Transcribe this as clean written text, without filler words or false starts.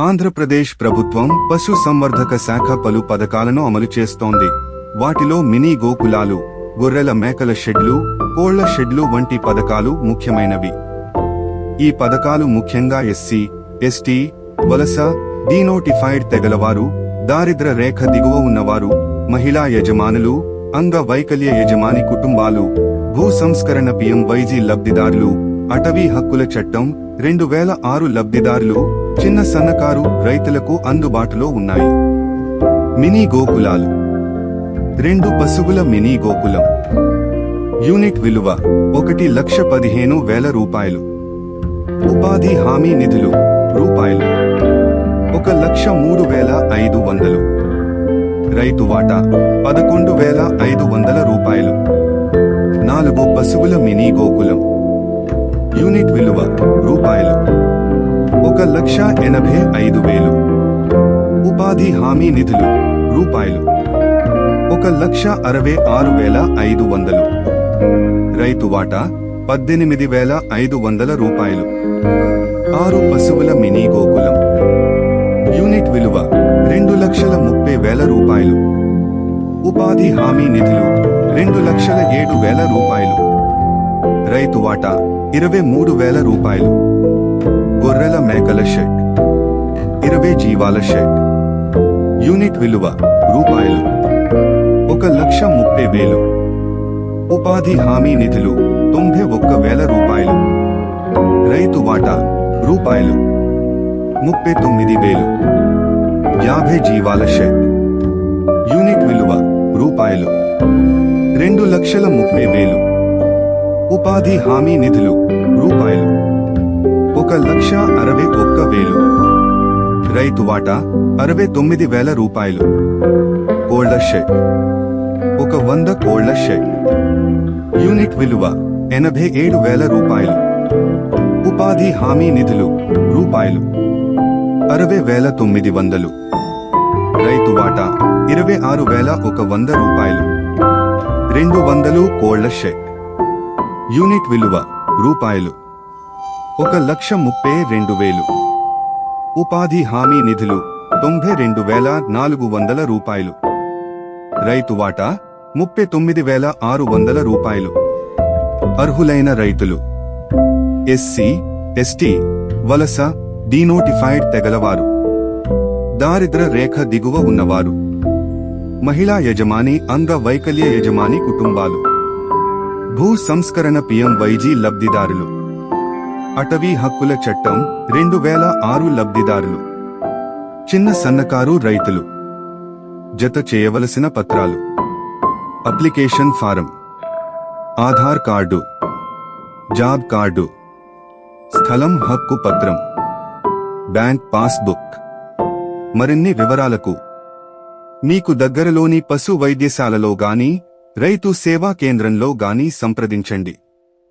ఆంధ్రప్రదేశ్ ప్రభుత్వం పశు సంవర్ధక శాఖ పలు పథకాలను అమలు చేస్తోంది. వాటిలో మినీ గోకులాలు, గొర్రెల మేకల షెడ్లు, కోళ్ల షెడ్లు వంటి పథకాలు ముఖ్యమైనవి. ఈ పథకాలు ముఖ్యంగా ఎస్సీ, ఎస్టీ, వలస, డీనోటిఫైడ్ తెగలవారు, దారిద్ర్య రేఖ దిగువ ఉన్నవారు, మహిళా యజమానులు, అంగ వైకల్య యజమాని కుటుంబాలు, భూ సంస్కరణ PMYG లబ్ధిదారులు, అటవీ హక్కుల చట్టం 2006 లబ్ధిదారులు, చిన్న సన్నకారు రైతులకు అందుబాటులో ఉన్నాయి. మినీ గోకులాలు. 2 పశువుల మినీ గోకులం. యూనిట్ విలువ 1,15,000 రూపాయలు. ఉపాధి హామీ నిధులు రూపాయలు 1,03,500. రైతు వాటా 11,500 రూపాయలు. 4 పశువుల మినీ గోకులం. యూనిట్ విలువ రూపాయలు 1,85,000. ఉపాధి హామీ నిధులు రూపాయలు 1,66,500. రైతు వాటా 18,500 రూపాయలు. 6 పశువుల మినీ గోకులం. యూనిట్ విలువ 2,30,000 రూపాయలు. ఉపాధి హామీ నిధులు 2,07,000 రూపాయలు. రైతు వాటా 23,000 రూపాయలు. గొర్రెల మేకల షెడ్ 20 జీవాల షెడ్. యూనిట్ విలువ రూపాయలు 1,30,000. ఉపాధి హామీ నిధులు 91,000 రూపాయలు. రైతు వాటా రూపాయలు 39,000. 50 జీవాల షెడ్. యూనిట్ విలువ రూపాయలు 2,30,000. ఉపాధి హామీ నిధులు రూపాయలు 1,61,000. రైతు వాటా 69,000 రూపాయలు. కోళ్ల షెడ్ 100 కోళ్ల షెడ్. యూనిట్ విలువ 87,000 రూపాయలు. ఉపాధి హామీ నిధులు రూపాయలు 60,900. రైతు వాటా 26,100 రూపాయలు. 200 కోళ్ల షెడ్. యూనిట్ విలువ రూపాయలు 1,32,000. ఉపాధి హామీ నిధులు 92,400 రూపాయలు. రైతు వాటా 39,600 రూపాయలు. అర్హులైన రైతులు ఎస్సీ, ఎస్టీ, వలస, డీనోటిఫైడ్ తెగలవారు, దారిద్ర్య రేఖ దిగువ ఉన్నవారు, మహిళా యజమాని అంగ వైకల్య యజమాని కుటుంబాలు, భూ సంస్కరణ PMYG లబ్ధిదారులు, అటవీ హక్కుల చట్టం 2006 లబ్ధిదారులు, చిన్న సన్నకారు రైతులు. జత చేయవలసిన పత్రాలు: application form, Aadhaar card, job card, స్థలం హక్కు పత్రం, బ్యాంక్ పాస్బుక్. మరిన్ని వివరాలకు మీకు దగ్గరలోని పశు వైద్యశాలలో గాని రైతు సేవా కేంద్రంలో గాని సంప్రదించండి.